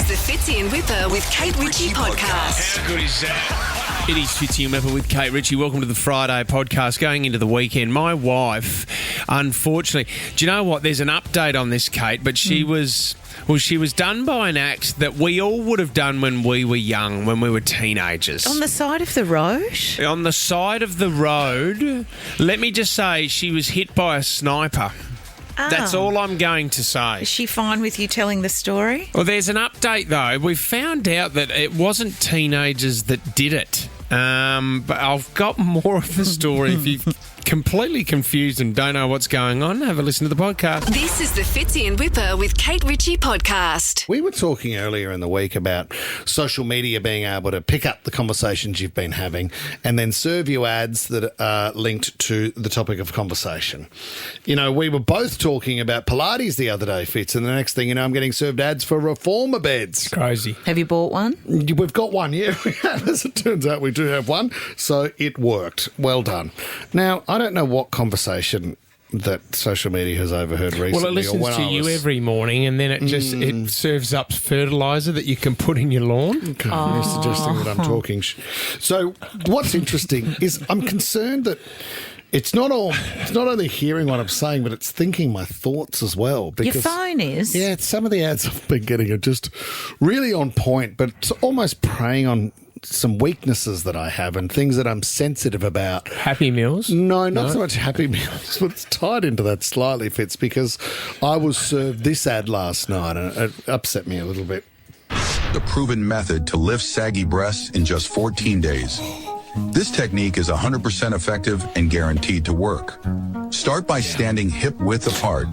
is the Fitzy and Whipper with Kate Ritchie podcast. How good is that? It is Fitzy and Whipper with Kate Ritchie. Welcome to the Friday podcast going into the weekend. My wife, unfortunately, do you know what? There's an update on this, Kate, but she was done by an act that we all would have done when we were young, when we were teenagers. On the side of the road? On the side of the road. Let me just say, she was hit by a sniper. That's all I'm going to say. Is she fine with you telling the story? Well, there's an update, though. We've found out that it wasn't teenagers that did it. But I've got more of the story. If you're completely confused and don't know what's going on, have a listen to the podcast. This is the Fitzy and Whipper with Kate Ritchie podcast. We were talking earlier in the week about social media being able to pick up the conversations you've been having and then serve you ads that are linked to the topic of conversation. You know, we were both talking about Pilates the other day, Fitz, and the next thing you know, I'm getting served ads for reformer beds. Crazy. Have you bought one? We've got one, yeah, we have. As it turns out, we do have one, so it worked. Well done. Now, I don't know what conversation that social media has overheard recently. Well, it listens to you every morning and then it serves up fertiliser that you can put in your lawn. Okay, you're suggesting that I'm talking. So what's interesting is I'm concerned that it's not only hearing what I'm saying, but it's thinking my thoughts as well. Because, your phone is? Yeah, some of the ads I've been getting are just really on point, but it's almost preying on some weaknesses that I have and things that I'm sensitive about. Happy Meals? No, not so much Happy Meals, but it's tied into that slightly, Fitz, because I was served this ad last night and it upset me a little bit. The proven method to lift saggy breasts in just 14 days. This technique is 100% effective and guaranteed to work. Start by standing hip width apart.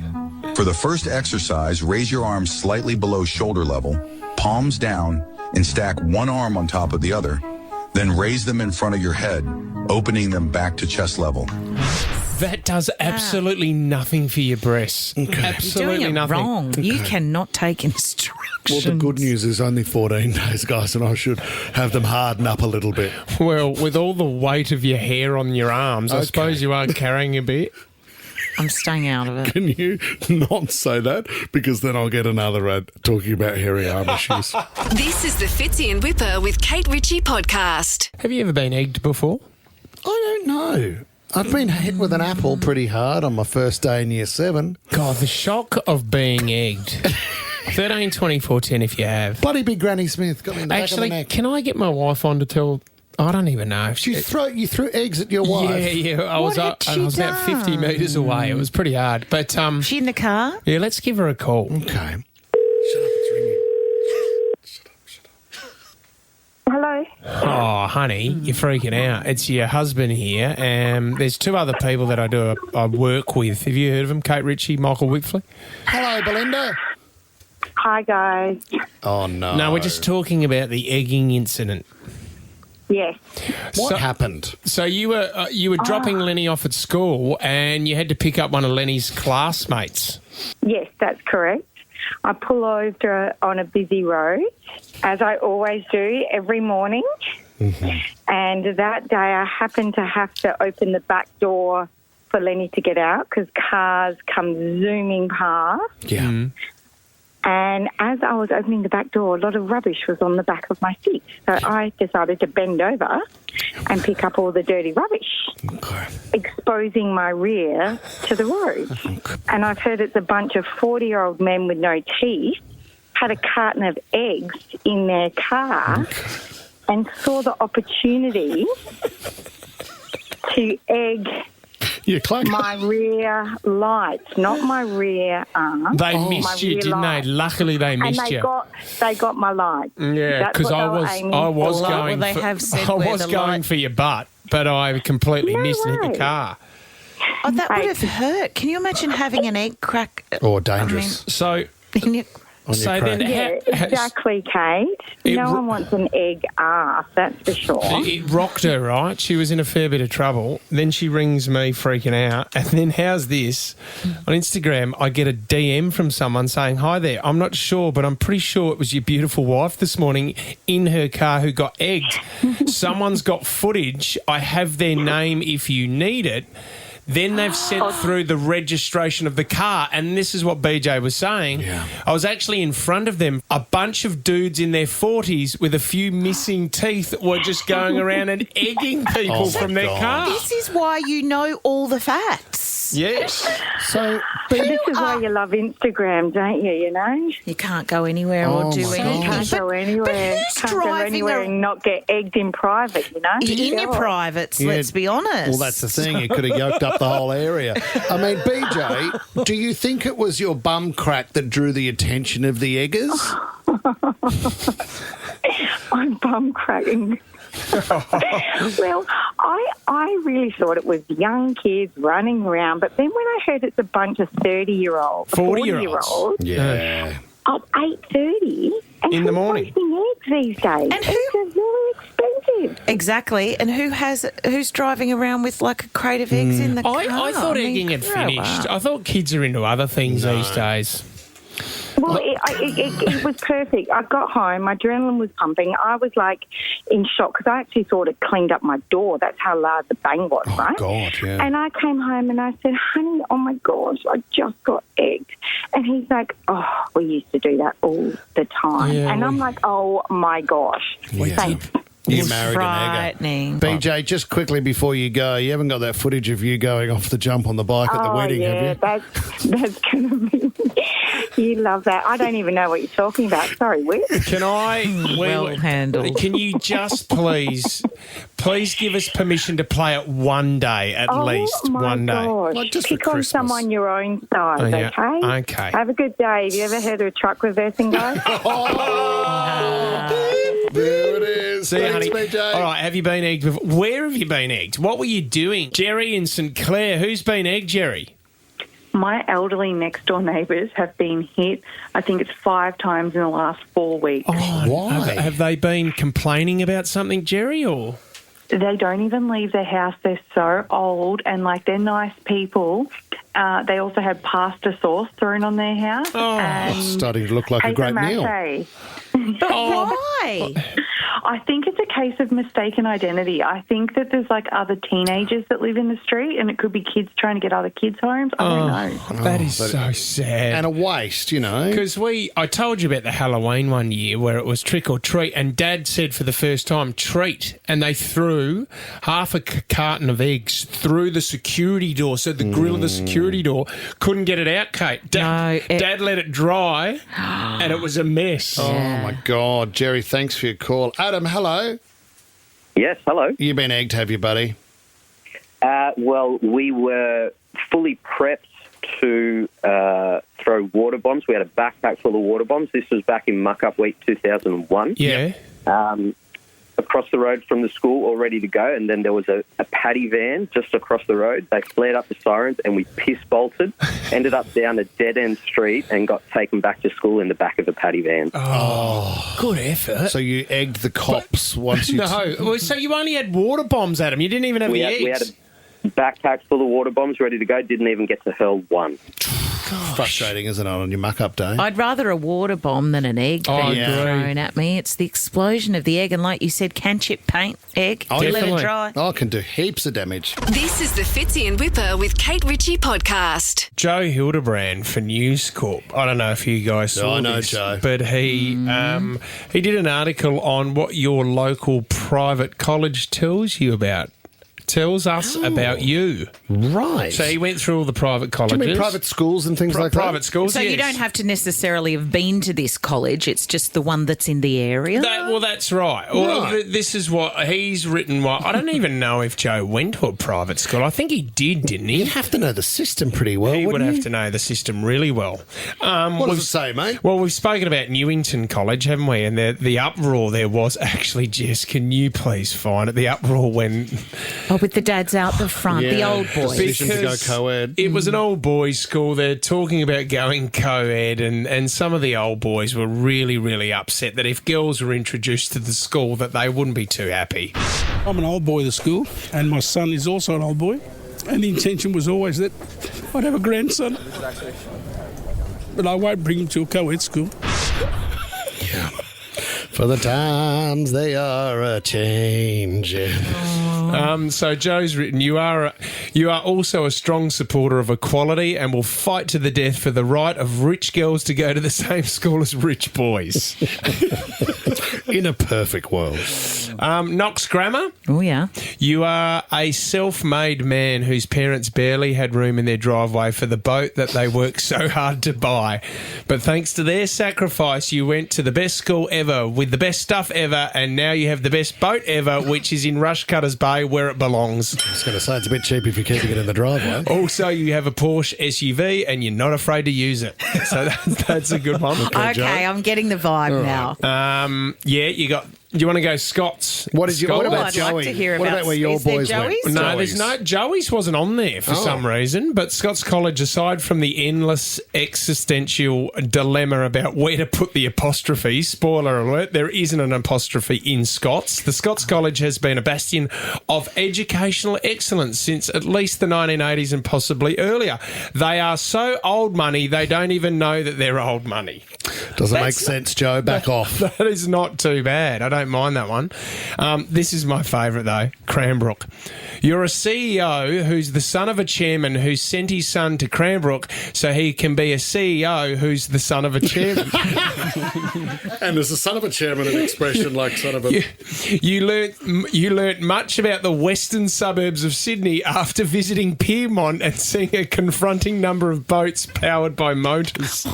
For the first exercise, raise your arms slightly below shoulder level, palms down, and stack one arm on top of the other. Then raise them in front of your head, opening them back to chest level. That does absolutely nothing for your breasts. Okay. Absolutely You're doing it nothing. wrong. Okay. You cannot take instructions. Well, the good news is only 14 days, guys, and I should have them harden up a little bit. Well, with all the weight of your hair on your arms, I suppose you are carrying a bit. I'm staying out of it. Can you not say that? Because then I'll get another ad talking about hairy arm issues. This is the Fitzy and Whipper with Kate Ritchie podcast. Have you ever been egged before? I don't know. I've been hit with an apple pretty hard on my first day in year 7. God, the shock of being egged. 13 24 10 if you have. Bloody big Granny Smith got me in the back of the neck. Can I get my wife on to tell... I don't even know. If You threw eggs at your wife? Yeah. I was about 50 metres away. It was pretty hard. But Is she in the car? yeah, let's give her a call. Okay. Shut up, it's ringing. Shut up. Hello. Oh, honey, you're freaking out. It's your husband here. There's 2 other people that I work with. Have you heard of them? Kate Ritchie, Michael Whitfley? Hello, Belinda. Hi, guys. Oh, no. No, we're just talking about the egging incident. Yes. What happened? So you were dropping Lenny off at school and you had to pick up one of Lenny's classmates. Yes, that's correct. I pull over on a busy road, as I always do every morning. Mm-hmm. And that day I happened to have to open the back door for Lenny to get out because cars come zooming past. Yeah. Mm. And as I was opening the back door, a lot of rubbish was on the back of my seat. So I decided to bend over and pick up all the dirty rubbish, exposing my rear to the road. And I've heard it's a bunch of 40-year-old men with no teeth had a carton of eggs in their car and saw the opportunity to egg my rear lights, not my rear arm. They missed you, didn't they? Luckily, they missed you. They got my lights. Yeah, because I was going for your butt, but I completely missed and hit the car. Oh, that would have hurt. Can you imagine having an egg crack? Or dangerous. Exactly, Kate. No one wants an egg ass, that's for sure. It rocked her, right? She was in a fair bit of trouble. Then she rings me freaking out. And then how's this? On Instagram, I get a DM from someone saying, "Hi there, I'm not sure, but I'm pretty sure it was your beautiful wife this morning in her car who got egged. Someone's got footage. I have their name if you need it. Then they've sent through the registration of the car. And this is what BJ was saying. Yeah. I was actually in front of them. A bunch of dudes in their 40s with a few missing teeth were just going around and egging people from their car. This is why you know all the facts. Yes. So, This is why you love Instagram, don't you, you know? You can't go anywhere or do my anything. Can't go anywhere. who's Can't go driving anywhere and not get egged in private, you know? in your privates, Yeah. let's be honest. well, that's the thing. It could have yoked up the whole area. I mean, BJ, do you think it was your bum crack that drew the attention of the eggers? I'm bum cracking. Well, I really thought it was young kids running around, but then when I heard it's a bunch of 30-year-olds, 40-year-olds. Yeah. at 8:30 and In the morning. posting eggs these days. And who- Eggs are very expensive. Exactly. And who's driving around with like a crate of eggs in the car? I thought mean, egging had grow finished. up. I thought kids are into other things these days. Well, it was perfect. I got home, my adrenaline was pumping. I was like in shock because I actually thought it cleaned up my door. That's how loud the bang was, right? God, yeah. And I came home and I said, honey, oh my gosh, I just got egged. And he's like, oh, we used to do that all the time. Yeah, and I'm like, oh my gosh. Yeah. Thanks. You married an egger. Frightening. BJ, just quickly before you go, you haven't got that footage of you going off the jump on the bike at the wedding, have you? That's going to be... You love that. I don't even know what you're talking about. Sorry, Whit. Can I? Well handled. Can you just please give us permission to play it one day at least? My One day. gosh. Like just for Pick on Christmas. someone your own size, Oh, yeah. okay? Okay. Have a good day. Have you ever heard of a truck reversing, guys? There it is. See you, Thanks, honey. BJ. All right, have you been egged before? Where have you been egged? What were you doing? Jerry in St Clair. Who's been egged, Jerry? My elderly next door neighbours have been hit, I think it's 5 times in the last 4 weeks. Why? Have they been complaining about something, Jerry, or? They don't even leave their house. They're so old and, like, they're nice people. They also had pasta sauce thrown on their house. Oh. and It's starting to look like a paper great meal. mache. Why? I think it's a case of mistaken identity. I think that there's, like, other teenagers that live in the street and it could be kids trying to get other kids' homes. I don't know. That is so sad. And a waste, you know. Because I told you about the Halloween one year where it was trick or treat, and Dad said for the first time, treat, and they threw half a carton of eggs through the security door, so the grill of the security door couldn't get it out, Kate. Dad let it dry, and it was a mess. Oh, my God. Jerry, thanks for your call. Adam, hello. Yes, hello. You've been egged, have you, buddy? Well, we were fully prepped to throw water bombs. We had a backpack full of water bombs. This was back in Muck-Up Week 2001. Yeah. Across the road from the school, all ready to go, and then there was a paddy van just across the road. They flared up the sirens, and we piss-bolted, ended up down a dead-end street and got taken back to school in the back of a paddy van. Oh, good effort. So you egged the cops once you... No. Well, so you only had water bombs, Adam. You didn't even have We the had eggs. a backpack full of water bombs ready to go, didn't even get to hurl one. Frustrating, isn't it, on your muck-up day? I'd rather a water bomb than an egg being yeah. thrown at me. It's the explosion of the egg, and like you said, can chip paint egg. Oh, Let it definitely. dry. Oh, it can do heaps of damage. This is the Fitzy and Whipper with Kate Ritchie podcast. Joe Hildebrand for News Corp. I don't know if you guys saw I know this, Joe. but he did an article on what your local private college tells us about you. Right. So he went through all the private Do colleges. you mean private schools and things like that? Private schools, So yes. you don't have to necessarily have been to this college. It's just the one that's in the area. That's right. Well, Right. this is what he's written. I don't even know if Joe went to a private school. I think he did, didn't he? You'd have to know the system pretty well, He would wouldn't have you? to know the system really well. What does it say, mate? Well, we've spoken about Newington College, haven't we? And the uproar there was actually, Jess, can you please find it? The uproar when... Oh, with the dads out the front, the old boys. Decision to go co-ed. It was an old boys' school. They're talking about going co-ed, and some of the old boys were really, really upset that if girls were introduced to the school that they wouldn't be too happy. I'm an old boy of the school, and my son is also an old boy. And the intention was always that I'd have a grandson. But I won't bring him to a co-ed school. For the times they are a changing. So Joe's written, you are also a strong supporter of equality and will fight to the death for the right of rich girls to go to the same school as rich boys. In a perfect world. Knox Grammar. Oh, yeah. You are a self-made man whose parents barely had room in their driveway for the boat that they worked so hard to buy. But thanks to their sacrifice, you went to the best school ever with the best stuff ever, and now you have the best boat ever, which is in Rushcutters Bay where it belongs. I was going to say, it's a bit cheap if you're keeping it in the driveway. Also, you have a Porsche SUV and you're not afraid to use it. So that's a good one. Okay, I'm getting the vibe now. Yeah, you got... Do you want to go Scott's? What did you? What about I'd Joey? like to hear what about- about where your is there boys went? Joey's? No, there's no... Joey's wasn't on there for some reason, but Scott's College, aside from the endless existential dilemma about where to put the apostrophe, spoiler alert, there isn't an apostrophe in Scott's. The Scott's College has been a bastion of educational excellence since at least the 1980s and possibly earlier. They are so old money, they don't even know that they're old money. Doesn't make sense, Joe. Back off. That is not too bad. I don't mind that one. This is my favourite, though. Cranbrook. You're a CEO who's the son of a chairman who sent his son to Cranbrook so he can be a CEO who's the son of a chairman. And there's a son of a chairman an expression like son of a... You learnt much about the western suburbs of Sydney after visiting Pyrmont and seeing a confronting number of boats powered by motors.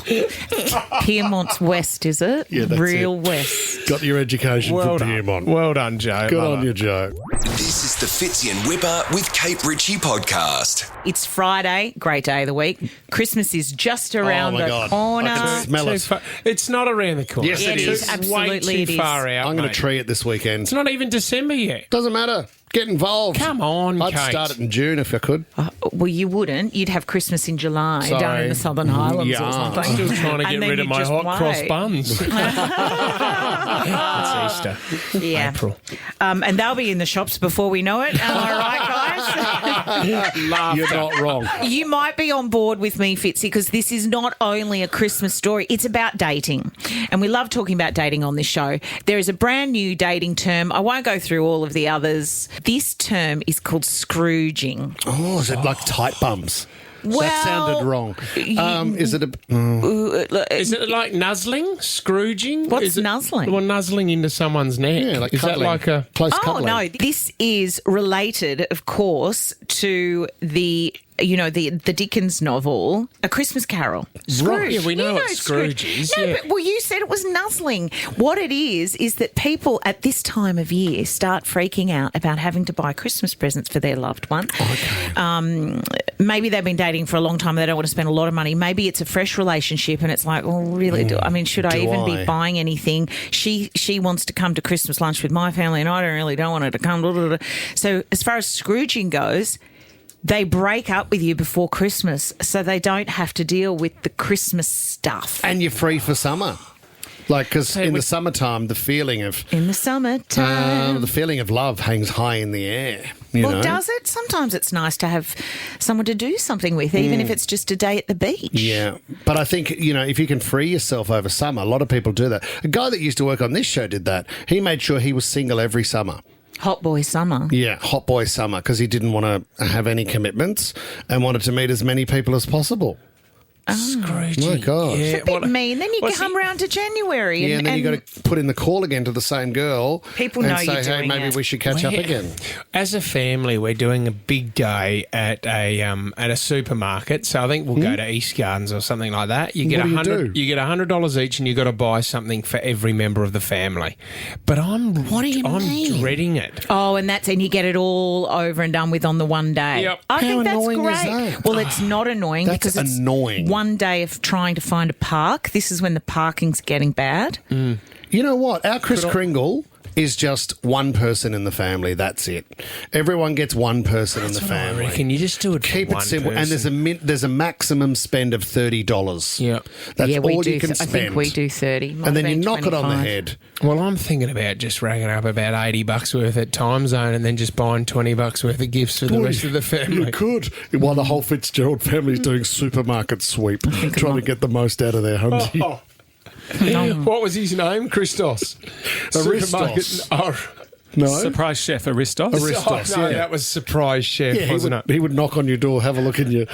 Pyrmont's west, is it? Yeah, that's Real it. west. Got your education Well from done. Pyrmont. Well done, Joe. Good Love on it. you, Joe. This is the Fitzy and Whipper with Kate Ritchie podcast. It's Friday, great day of the week. Christmas is just around my the God. corner. I can smell Too it. far. It's not around the corner. Yes, Yeah, it it is. is. Absolutely Way too it is. far out. I'm going mate. to tree it this weekend. It's not even December yet. Doesn't matter. Get involved. Come on, I'd Kate. start it in June if I could. Well, you wouldn't. You'd have Christmas in July down Sorry. in the Southern Highlands Yeah. or something. I'm still trying to And get then rid of you my just hot cross wait. buns. It's Easter. Yeah. April. And they'll be in the shops before we know it. Am I right, guys? You're not wrong. You might be on board with me, Fitzy, because this is not only a Christmas story, it's about dating. And we love talking about dating on this show. There is a brand new dating term. I won't go through all of the others. This term is called Scrooging. Oh, is it like tight bums? Well, that sounded wrong. Is it a... Is it like nuzzling? Scrooging? What's Is it, nuzzling? Well, nuzzling into someone's neck. Yeah, like is cuddling. that like a... Close Oh, cuddling. no. This is related, of course, to the Dickens novel, A Christmas Carol. Scrooge. Yeah, we know You what Scrooge is, No, yeah. but you said it was nuzzling. What it is that people at this time of year start freaking out about having to buy Christmas presents for their loved one. Okay. Maybe they've been dating for a long time and they don't want to spend a lot of money. Maybe it's a fresh relationship and it's like, oh, really? Should I even be buying anything? She wants to come to Christmas lunch with my family and I don't want her to come. Blah, blah, blah. So as far as Scrooging goes, they break up with you before Christmas so they don't have to deal with the Christmas stuff. And you're free for summer. Like, because in the summertime, the feeling of... In the summertime. the feeling of love hangs high in the air. You Well, know? does it? Sometimes it's nice to have someone to do something with, even if it's just a day at the beach. Yeah, but I think, if you can free yourself over summer, a lot of people do that. A guy that used to work on this show did that. He made sure he was single every summer. Hot boy summer. Yeah, hot boy summer, because he didn't want to have any commitments and wanted to meet as many people as possible. Scrooging. My God. Yeah, It's a bit mean. Then you come round to January. Yeah, and then you got to put in the call again to the same girl. People and know say, you're hey, doing maybe it. we should catch up again. As a family, we're doing a big day at a supermarket. So I think we'll go to East Gardens or something like that. You get What do you $100. do? You get $100 each, and you got to buy something for every member of the family. But I'm dreading it. Oh, and you get it all over and done with on the one day. Yep. I How think that's annoying is great. that? Well, it's not annoying That's because it's annoying. one day of trying to find a park. This is when the parking's getting bad. You know what? Our Kris Kringle is just one person in the family. That's it. Everyone gets one person in the I family. reckon you just do it. Keep for it one simple, person. and there's a maximum spend of $30. Yeah. That's yeah, we all do. you can I spend. think we do 30. Might and then have you been knock it on the 25. head. Well, I'm thinking about just racking up about $80 worth at Time Zone, and then just buying $20 worth of gifts for the rest of the family. You could, while the whole Fitzgerald family's doing supermarket sweep, trying to get the most out of their hunty. What was his name? Christos. Aristos. No. Surprise chef Aristos. Aristos, Oh, no, yeah. that was surprise chef, wasn't it? He would knock on your door, have a look in your...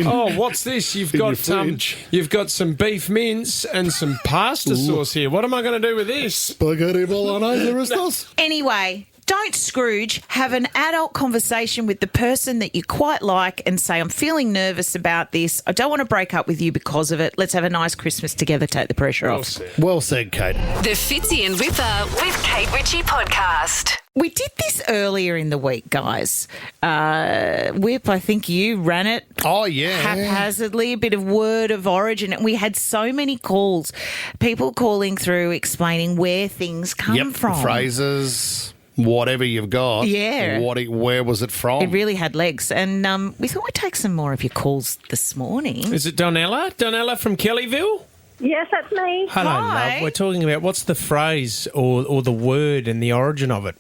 Oh, what's this? You've In your got fridge. you've got some beef mince and some pasta sauce here. What am I going to do with this? Spaghetti bolognese, Aristos? Anyway, don't Scrooge. Have an adult conversation with the person that you quite like and say, I'm feeling nervous about this. I don't want to break up with you because of it. Let's have a nice Christmas together, take the pressure off. Well said, Kate. The Fitzy and Whipper with Kate Ritchie podcast. We did this earlier in the week, guys. Whip, I think you ran it Oh, yeah. haphazardly, a bit of word of origin. And we had so many calls, people calling through explaining where things come from. Phrases, whatever you've got. Yeah. Where was it from? It really had legs. And we thought we'd take some more of your calls this morning. Is it Donella? Donella from Kellyville? Yes, that's me. Hello, Hi. love. We're talking about what's the phrase or the word and the origin of it.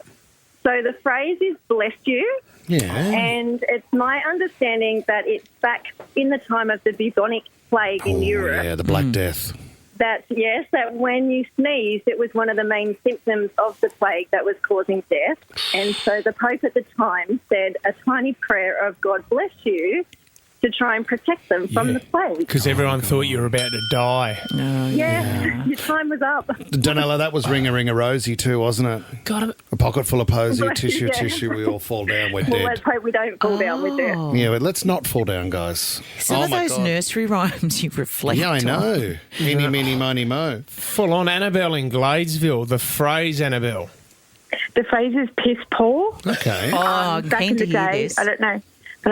So the phrase is bless you, Yeah. and it's my understanding that it's back in the time of the bubonic plague in Europe. Yeah, the Black Death. That when you sneezed, it was one of the main symptoms of the plague that was causing death. And so the Pope at the time said a tiny prayer of God bless you to try and protect them from the plague. Because everyone thought you were about to die. Yeah, your time was up. Donella, that was Ring a Ring a Rosie too, wasn't it? Got it. A pocket full of posy, Yeah. tissue, we all fall down, we're Well, dead. let's hope we don't fall down with death. Yeah, but let's not fall down, guys. Some of those nursery rhymes you reflect Yeah, I on. know. Eeny, meeny, miny, mo. Full on Annabelle in Gladesville. The phrase Annabelle. The phrase is piss poor. Okay. Oh, Back keen in to the hear day, this. I don't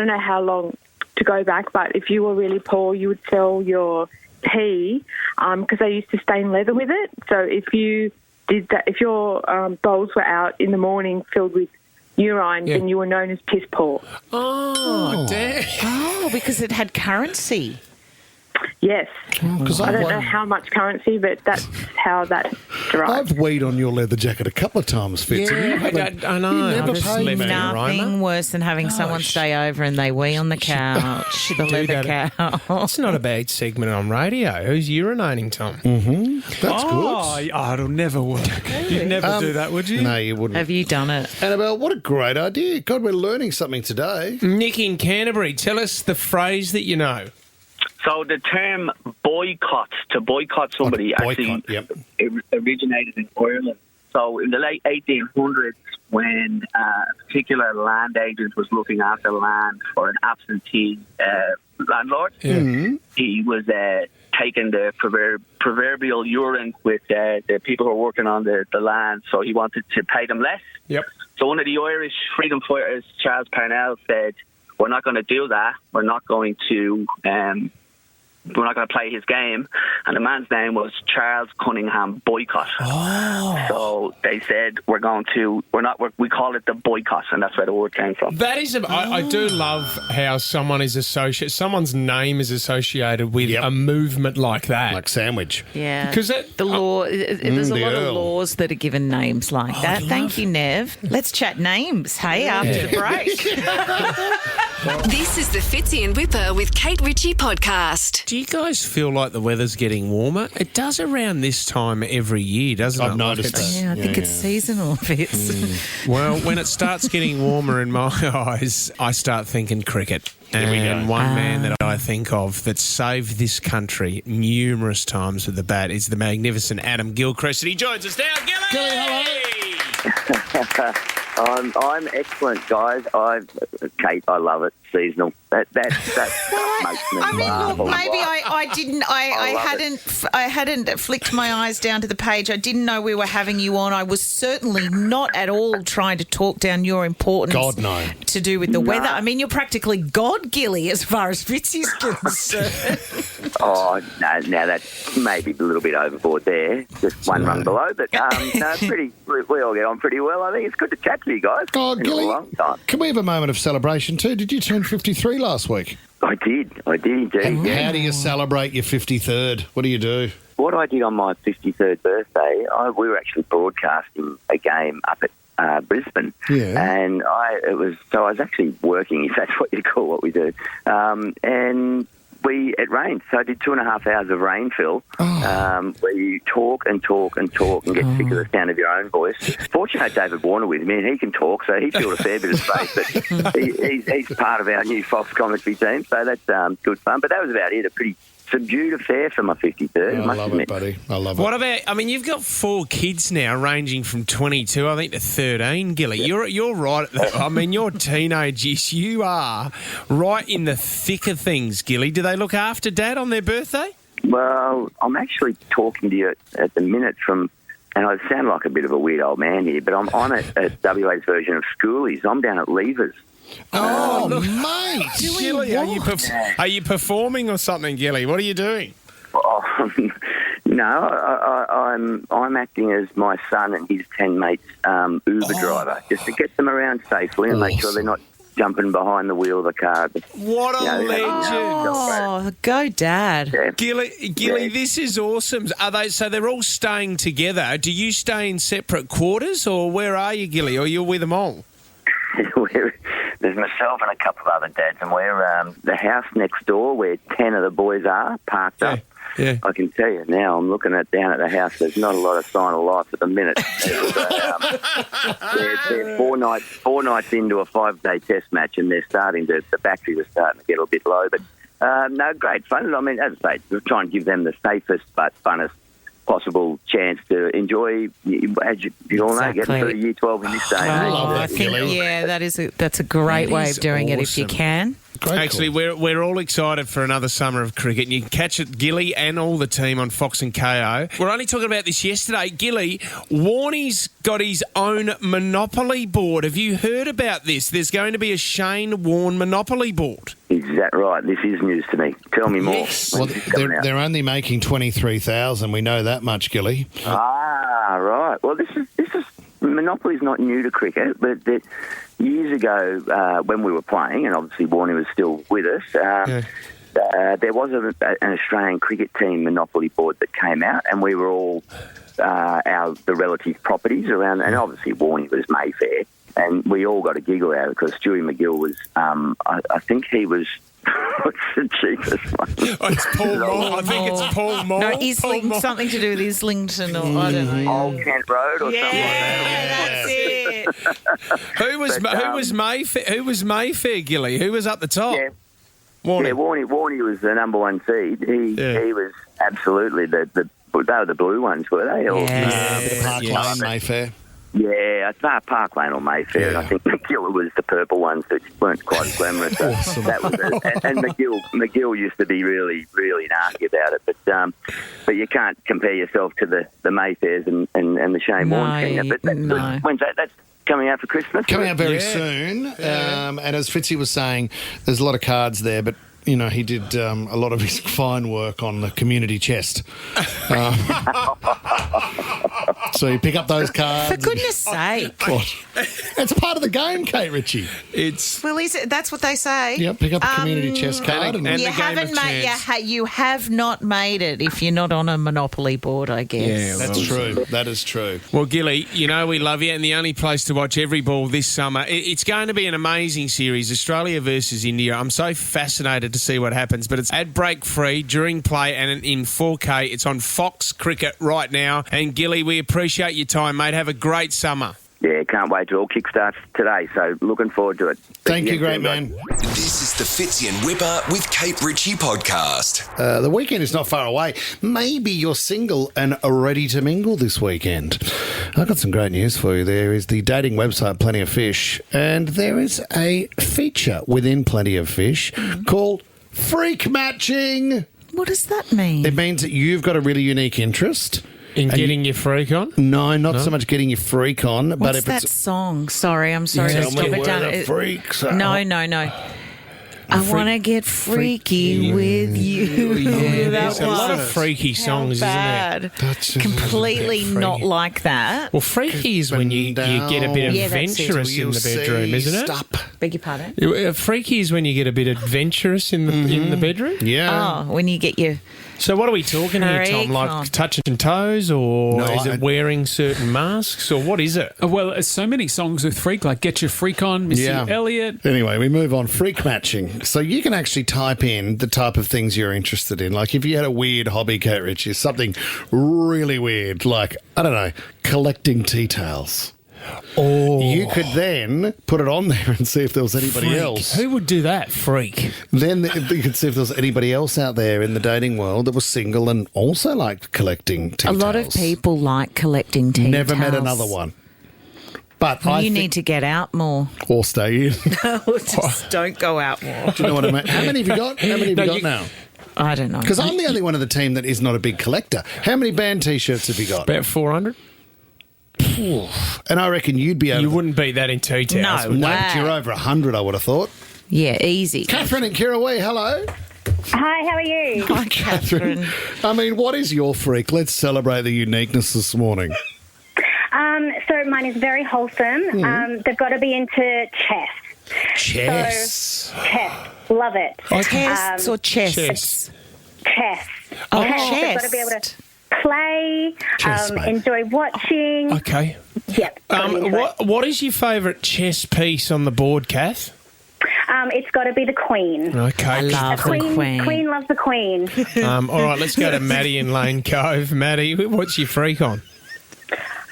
know how long to go back, but if you were really poor, you would sell your tea because they used to stain leather with it. So if you did that, if your bowls were out in the morning filled with urine, then you were known as piss poor. Oh, damn. Oh, because it had currency. Yes. Because I don't know how much currency, but that's how that derived. I've weed on your leather jacket a couple of times, Fitz. and you Yeah, haven't- I know. You never I've paid left me. it a Nothing rhymer. worse than having someone stay over and they wee on the couch, the leather couch. It's not a bad segment on radio. Who's urinating, Tom? That's good. It'll never work. You'd never do that, would you? No, you wouldn't. Have you done it? Annabelle, what a great idea. God, we're learning something today. Nick in Canterbury, tell us the phrase that you know. So the term boycott, to boycott somebody, Boycott, yep. it originated in Ireland. So in the late 1800s, when a particular land agent was looking after land for an absentee landlord, he was taking the proverbial urine with the people who were working on the land, so he wanted to pay them less. Yep. So one of the Irish freedom fighters, Charles Parnell, said, we're not going to do that. We're not going to play his game. And the man's name was Charles Cunningham Boycott. Oh. So they said, we call it the boycott, and that's where the word came from. That is, I do love how someone's name is associated with a movement like that. Like sandwich. Yeah. Because the law, there's a the lot Earl. of laws that are given names like that. Thank you, Nev. Let's chat names, hey, after the break. This is the Fitzy and Whipper with Kate Ritchie podcast. Do you guys feel like the weather's getting warmer? It does around this time every year, doesn't it? I've noticed Like it's- that. Yeah, I think it's seasonal, Fitz. Well, when it starts getting warmer in my eyes, I start thinking cricket. And one man that I think of that saved this country numerous times with the bat is the magnificent Adam Gilchrist. And he joins us now. Gilly, hello. I'm excellent, guys. Kate, I love it. Seasonal. That makes me I mean, laugh. look, maybe I hadn't flicked my eyes down to the page. I didn't know we were having you on. I was certainly not at all trying to talk down your importance. God, no. To do with the weather. I mean, you're practically God, Gilly, as far as Fitzy's concerned. Oh, no, now that's maybe a little bit overboard there. Just one rung below, but no, we all get on pretty well. I think it's good to chat to you guys. Oh, It's been a Gilly, long time. can we have a moment of celebration too? Did you turn 53 last week? I did indeed. Yeah. How do you celebrate your 53rd? What do you do? What I did on my 53rd birthday, we were actually broadcasting a game up at Brisbane. Yeah. And I was actually working, if that's what you call what we do. And it rained. So I did 2.5 hours of rain fill, where you talk and talk and talk and get sick of the sound of your own voice. Fortunately, I had David Warner with me, and he can talk, so he filled a fair bit of space. But he's part of our new Fox commentary team, so that's good fun. But that was about it. A pretty subdued affair for my 53rd. I love it, buddy. I love it. What about? I mean, you've got 4 kids now, ranging from 22, I think, to 13. Gilly, you're right. I mean, you're teenagers. You are right in the thick of things, Gilly. Do they look after Dad on their birthday? Well, I'm actually talking to you at the minute from, and I sound like a bit of a weird old man here, but I'm at WA's version of Schoolies. I'm down at Levers. Oh, mate! Gilly, are you performing or something, Gilly? What are you doing? Oh, no, I'm acting as my son and his 10 mates Uber driver, just to get them around safely and make sure they're not jumping behind the wheel of the car. What a legend! Oh, go Dad. Yeah. Gilly, this is awesome. Are they? So they're all staying together. Do you stay in separate quarters, or where are you, Gilly? Or you're with them all? There's myself and a couple of other dads, and we're the house next door where 10 of the boys are parked up. Yeah. I can tell you now, I'm looking down at the house, there's not a lot of sign of life at the minute. They're 4 nights into a 5-day test match, and the battery was starting to get a bit low. But no, great fun. I mean, as I say, we're trying to give them the safest but funnest possible chance to enjoy, as you all know, getting through Year 12 in this day and age. I think, that's a great way of doing it if you can. Actually, we're all excited for another summer of cricket. And you can catch it, Gilly and all the team on Fox and KO. We're only talking about this yesterday. Gilly, Warnie's got his own Monopoly board. Have you heard about this? There's going to be a Shane Warne Monopoly board. Is that right? This is news to me. Tell me more. Yes. Well, they're only making 23,000. We know that much, Gilly. Ah, right. Well, this is Monopoly's not new to cricket, but years ago when we were playing, and obviously Warnie was still with us, there was an Australian cricket team Monopoly board that came out, and we were all the relative properties around, and obviously Warnie was Mayfair, and we all got a giggle out of it because Stewie McGill was, I think he was. What's the cheapest one? It's Paul Moore. I think it's Paul Moore. No, Islington, something to do with Islington, or I don't know. Old Kent Road or something like that. Yeah, that's it. Who was Mayfair, Gilly? Who was up the top? Yeah, Warnie. Yeah, Warnie was the number 1 seed. He was absolutely they were the blue ones, were they? Or, Park Lane, Mayfair. Yeah, Park Lane or Mayfair, and I think McGill was the purple ones that weren't quite as glamorous. Awesome. That was it. And McGill used to be really, really nasty about it. But you can't compare yourself to the Mayfairs and the Shane Warne thing. But when's that? That's coming out for Christmas. Coming out very soon. And as Fitzy was saying, there's a lot of cards there, but you know, he did a lot of his fine work on the community chest. So you pick up those cards. For goodness sake. It's part of the game, Kate Ritchie. That's what they say. Yep, pick up a community chest card. And you haven't you have not made it if you're not on a Monopoly board, I guess. Yeah, that's true. That is true. Well, Gilly, you know we love you, and the only place to watch every ball this summer. It's going to be an amazing series, Australia versus India. I'm so fascinated to see what happens, but it's ad break free during play and in 4K. It's on Fox Cricket right now. And Gilly, we appreciate your time, mate. Have a great summer. Yeah, can't wait to all kickstart today, so looking forward to it. Thank you, great man. This is the Fitzy and Whipper with Kate Ritchie podcast. The weekend is not far away. Maybe you're single and are ready to mingle this weekend. I've got some great news for you. There is the dating website Plenty of Fish, and there is a feature within Plenty of Fish called Freak Matching. What does that mean? It means that you've got a really unique interest. In getting your freak on? No, not so much getting your freak on. What's but if that song? Sorry, I'm sorry to stop it down. Freaks No. I want to get freaky with you. Yeah, There's a lot of freaky songs, isn't there? That's completely not like that. Well, freaky is when you get a bit adventurous in the bedroom, isn't it? Beg your pardon? Freaky is when you get a bit adventurous in the bedroom. Yeah. Oh, when you get your So what are we talking here, Tom? Freak Like on. touching toes, or No, is it wearing certain masks, or what is it? Well, there's so many songs with freak, like Get Your Freak On, Missy Elliott. Anyway, we move on. Freak matching. So you can actually type in the type of things you're interested in. Like if you had a weird hobby, Kate Ritchie, something really weird, like, I don't know, collecting tea towels. Oh. You could then put it on there and see if there was anybody Freak. else. Who would do that? Freak. Then you could see if there was anybody else out there in the dating world that was single and also liked collecting tea A towels. lot of people like collecting tea Never towels. met another one. But Well, I you think- need to get out more. or stay in. Just don't go out more. Do you know what I mean? How many have you got? How many have you got now? I don't know. Because I'm the only one of the team that is not a big collector. How many band T-shirts have you got? About 400. And I reckon you'd be over. You wouldn't beat that in tea towels. No. would you? No, but you're over 100, I would have thought. Yeah, easy. Catherine and Kirrawee, hello. Hi, how are you? Hi, Catherine. I mean, what is your freak? Let's celebrate the uniqueness this morning. So mine is very wholesome. They've got to be into chess. Chess. So, chess. Love it. Tests or chests? Chess. Chess. Oh, Chess. They've got to be able to play, Chess, mate. enjoy watching. Okay. Yep. gotta be into it. What is your favourite chess piece on the board, Kath? It's got to be the Queen. Okay. I love the Queen. Queen loves the Queen. All right, let's go to Maddie in Lane Cove. Maddie, what's your freak on?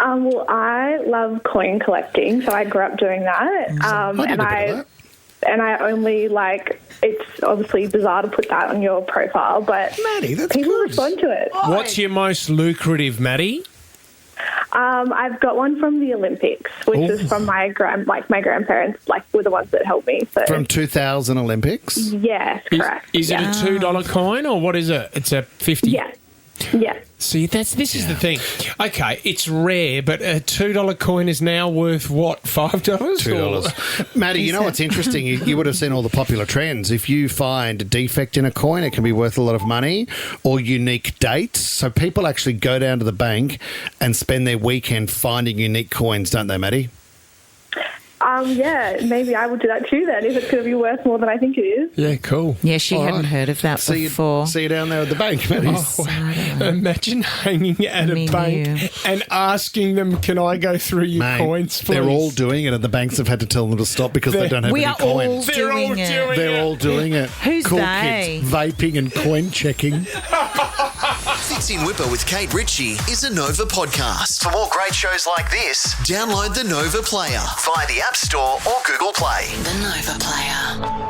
Well, I love coin collecting, so I grew up doing that. I did a bit of that. And I only it's obviously bizarre to put that on your profile, but Maddie, that's people good. respond to it. What's your most lucrative, Maddie? I've got one from the Olympics, which is from my grandparents, were the ones that helped me. So From 2000 Olympics? yes, correct. Is it a $2 coin, or what is it? It's a 50. Yeah. Yeah. See, this is the thing. Okay, it's rare, but a $2 coin is now worth what? $5? $2. Maddie, you know what's interesting? You would have seen all the popular trends. If you find a defect in a coin, it can be worth a lot of money, or unique dates. So people actually go down to the bank and spend their weekend finding unique coins, don't they, Maddie? Yeah, maybe I would do that too then, if it's going to be worth more than I think it is. Yeah, cool. Yeah, she All hadn't right. heard of that before. See you down there at the bank, Maddie. Imagine hanging at a bank and asking them, can I go through your Mate, coins, please? they're all doing it, and the banks have had to tell them to stop because they don't have We any are all coins. doing it. They're all doing it. Who's cool they? kids vaping and coin checking. Fitz and Whipper with Kate Ritchie is a Nova podcast. For more great shows like this, download the Nova Player via the App Store or Google Play. The Nova Player.